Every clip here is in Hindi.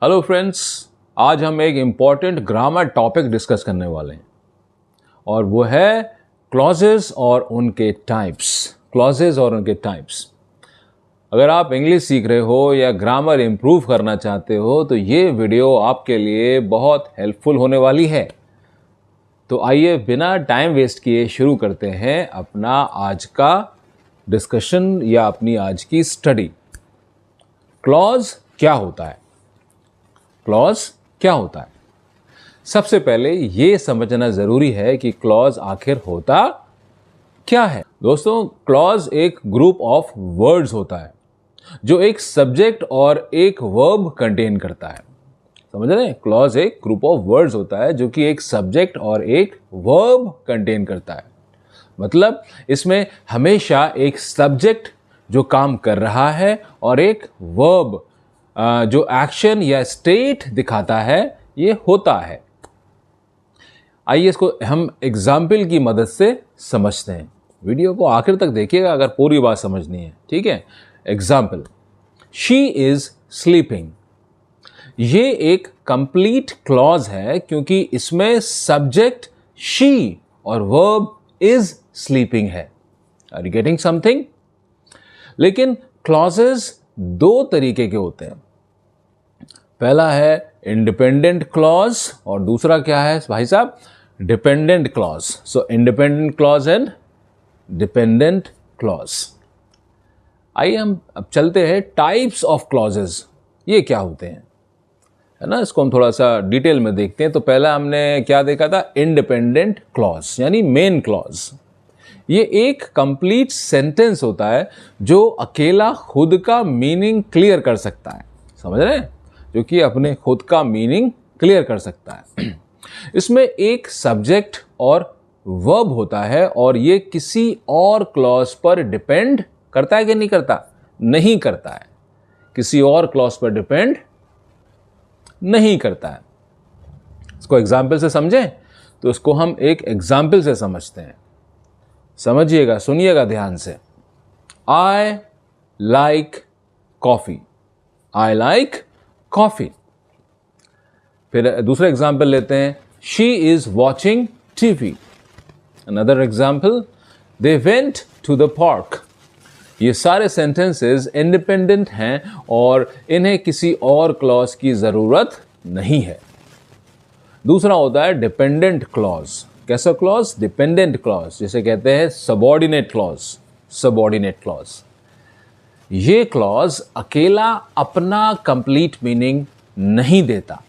हेलो फ्रेंड्स, आज हम एक इम्पॉर्टेंट ग्रामर टॉपिक डिस्कस करने वाले हैं और वो है क्लॉजेस और उनके टाइप्स। क्लॉजेस और उनके टाइप्स। अगर आप इंग्लिश सीख रहे हो या ग्रामर इम्प्रूव करना चाहते हो तो ये वीडियो आपके लिए बहुत हेल्पफुल होने वाली है। तो आइए बिना टाइम वेस्ट किए शुरू करते हैं अपना आज का डिस्कशन या अपनी आज की स्टडी। क्लॉज क्या होता है? क्लॉज क्या होता है? सबसे पहले ये समझना जरूरी है कि क्लॉज आखिर होता क्या है। दोस्तों, क्लॉज एक ग्रुप ऑफ वर्ड्स होता है जो एक सब्जेक्ट और एक वर्ब कंटेन करता है। समझ रहे हैं? क्लॉज एक ग्रुप ऑफ वर्ड्स होता है जो कि एक सब्जेक्ट और एक वर्ब कंटेन करता है। मतलब इसमें हमेशा एक सब्जेक्ट जो काम कर रहा है और एक वर्ब जो एक्शन या स्टेट दिखाता है ये होता है। आइए इसको हम एग्जाम्पल की मदद से समझते हैं। वीडियो को आखिर तक देखिएगा अगर पूरी बात समझनी है, ठीक है। Example, she is sleeping. ये एक कंप्लीट क्लॉज है क्योंकि इसमें सब्जेक्ट शी और वर्ब इज स्लीपिंग है। Are you getting something? लेकिन क्लॉजेस दो तरीके के होते हैं। पहला है इंडिपेंडेंट क्लॉज और दूसरा क्या है भाई साहब? Dependent clause. So independent clause and dependent clause. आइए हम अब चलते हैं टाइप्स ऑफ क्लॉजेस। ये क्या होते हैं, है ना? इसको हम थोड़ा सा डिटेल में देखते हैं। तो पहला हमने क्या देखा था? इंडिपेंडेंट क्लॉज यानी मेन क्लॉज। ये एक कंप्लीट सेंटेंस होता है जो अकेला खुद का मीनिंग क्लियर कर सकता है। समझ रहे हैं? जो कि अपने खुद का मीनिंग क्लियर कर सकता है। इसमें एक सब्जेक्ट और वर्ब होता है और ये किसी और क्लॉज पर डिपेंड करता है कि नहीं करता? नहीं करता है। किसी और क्लॉज पर डिपेंड नहीं करता है। इसको एग्जाम्पल से समझें तो इसको हम एक एग्जाम्पल से समझते हैं। समझिएगा, सुनिएगा ध्यान से। I like coffee. I like coffee. फिर दूसरा एग्जाम्पल लेते हैं। She is watching TV. Another example, they went to the park. ये सारे सेंटेंसेस इंडिपेंडेंट हैं और इन्हें किसी और क्लॉज की जरूरत नहीं है। दूसरा होता है डिपेंडेंट क्लॉज। कैसा क्लॉज? डिपेंडेंट क्लॉज, जिसे कहते हैं सबऑर्डिनेट क्लॉज। Subordinate clause. ये क्लॉज अकेला अपना कंप्लीट मीनिंग नहीं देता।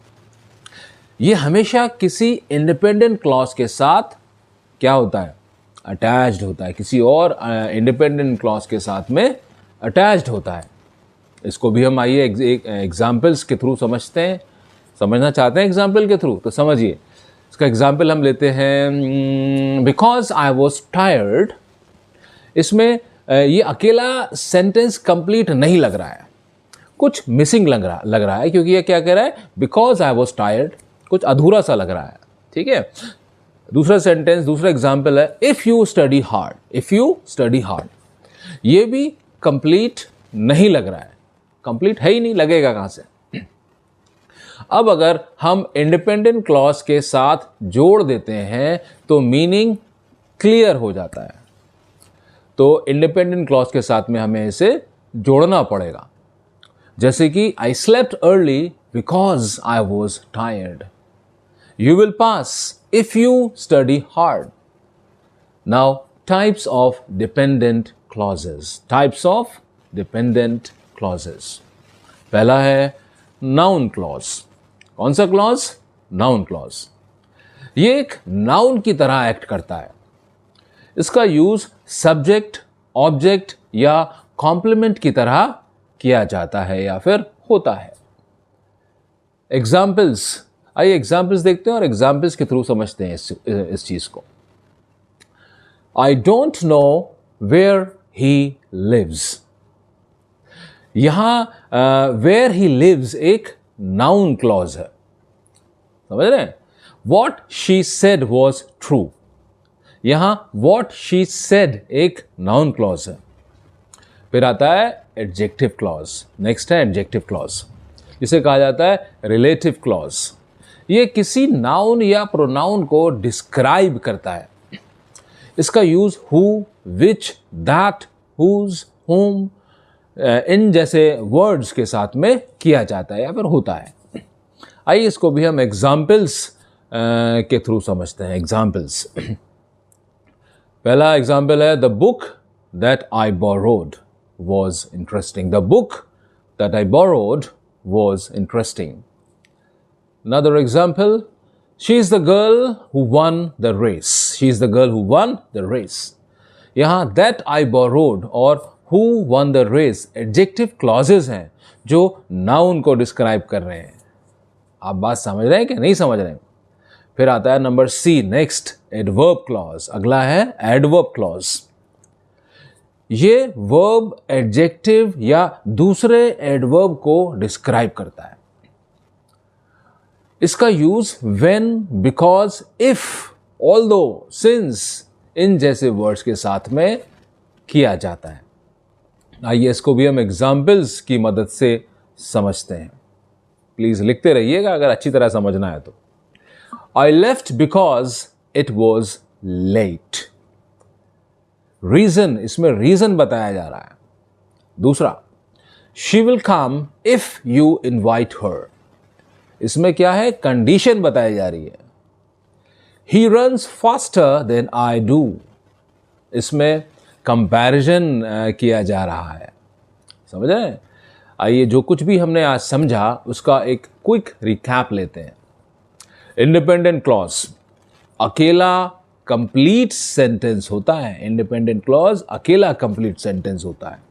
ये हमेशा किसी इंडिपेंडेंट क्लॉज के साथ क्या होता है? अटैच्ड होता है। किसी और इंडिपेंडेंट क्लॉज के साथ में अटैच्ड होता है। इसको भी हम आइए एग्जाम्पल्स के थ्रू समझते हैं। समझना चाहते हैं एग्जाम्पल के थ्रू? तो समझिए। इसका एग्जाम्पल हम लेते हैं, बिकॉज आई वॉज टायर्ड। इसमें ये अकेला सेंटेंस कंप्लीट नहीं लग रहा है, कुछ मिसिंग लग रहा है क्योंकि ये क्या कह रहा है? Because I was tired. कुछ अधूरा सा लग रहा है, ठीक है। दूसरा सेंटेंस, दूसरा एग्जाम्पल है, if you study hard. If you study hard, ये भी कंप्लीट नहीं लग रहा है। कंप्लीट है ही नहीं, लगेगा कहां से? अब अगर हम इंडिपेंडेंट क्लॉज के साथ जोड़ देते हैं तो मीनिंग क्लियर हो जाता है। तो इंडिपेंडेंट क्लॉज के साथ में हमें इसे जोड़ना पड़ेगा। जैसे कि I slept early because I was tired. You will pass if you study hard. Now types of dependent clauses. Types of dependent clauses. पहला है नाउन क्लॉज। कौन सा क्लॉज? Noun clause. ये एक नाउन की तरह एक्ट करता है। इसका यूज सब्जेक्ट, ऑब्जेक्ट या कॉम्प्लीमेंट की तरह किया जाता है या फिर होता है। एग्जाम्पल्स, आइए एग्जाम्पल्स देखते हैं और एग्जाम्पल्स के थ्रू समझते हैं इस चीज को। I don't know where he lives. यहां वेयर ही लिव्स एक नाउन क्लॉज है। समझ रहे हैं? What she said was true. यहां वॉट शी सेड एक नाउन क्लॉज है। फिर आता है एडजेक्टिव क्लॉज। नेक्स्ट है एडजेक्टिव क्लॉज। जिसे कहा जाता है रिलेटिव क्लॉज। ये किसी नाउन या प्रोनाउन को डिस्क्राइब करता है। इसका use who, which, that, whose, whom इन जैसे वर्ड्स के साथ में किया जाता है या फिर होता है। आइए इसको भी हम एग्जाम्पल्स के थ्रू समझते हैं। एग्जाम्पल्स, पहला एग्जाम्पल है the book that I borrowed was interesting. The book that I borrowed was interesting. Another example, she is the girl who won the race. She is the girl who won the race. यहाँ that I borrowed और who won the race adjective clauses हैं जो noun को describe कर रहे हैं। आप बात समझ रहे हैं कि नहीं समझ रहे हैं? फिर आता है number C, next adverb clause। अगला है adverb clause। ये verb adjective या दूसरे adverb को describe करता है। इसका use when, because, if, although, since इन जैसे वर्ड्स के साथ में किया जाता है। आइए इसको भी हम एग्जाम्पल्स की मदद से समझते हैं। प्लीज लिखते रहिएगा अगर अच्छी तरह समझना है तो। I left because it was late। Reason, इसमें रीजन बताया जा रहा है। दूसरा, she will come if you invite her। इसमें क्या है? कंडीशन बताई जा रही है। He runs faster than I do। इसमें कंपैरिजन किया जा रहा है। समझ रहे हैं? आइए जो कुछ भी हमने आज समझा उसका एक क्विक रिकैप लेते हैं। इंडिपेंडेंट क्लॉज अकेला कंप्लीट सेंटेंस होता है। इंडिपेंडेंट क्लॉज अकेला कंप्लीट सेंटेंस होता है।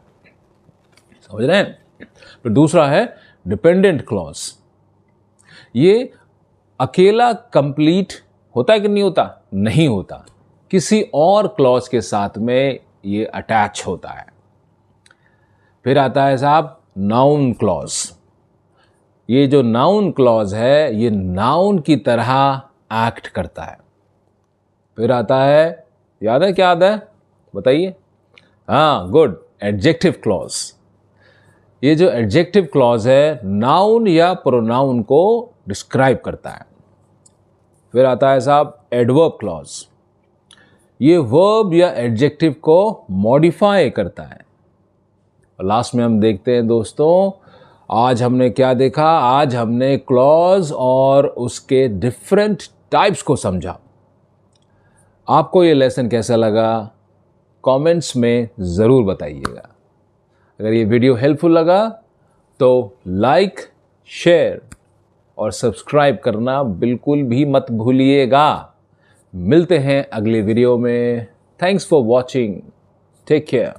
समझ रहे हैं? फिर दूसरा है डिपेंडेंट क्लॉज। ये अकेला कंप्लीट होता है कि नहीं होता? नहीं होता, किसी और क्लॉज के साथ में ये अटैच होता है। फिर आता है साहब नाउन क्लॉज। ये जो नाउन क्लॉज है ये नाउन की तरह एक्ट करता है। फिर आता है, याद है क्या आता है? बताइए। हाँ, गुड, एडजेक्टिव क्लॉज। ये जो एडजेक्टिव क्लॉज है नाउन या प्रोनाउन को डिस्क्राइब करता है। फिर आता है साहब एडवर्ब क्लॉज। ये वर्ब या एडजेक्टिव को मॉडिफाई करता है। और लास्ट में हम देखते हैं दोस्तों, आज हमने क्या देखा? आज हमने क्लॉज और उसके डिफरेंट टाइप्स को समझा। आपको ये लेसन कैसा लगा? कमेंट्स में ज़रूर बताइएगा। अगर ये वीडियो हेल्पफुल लगा तो लाइक, शेयर और सब्सक्राइब करना बिल्कुल भी मत भूलिएगा। मिलते हैं अगले वीडियो में। Thanks for watching. Take care.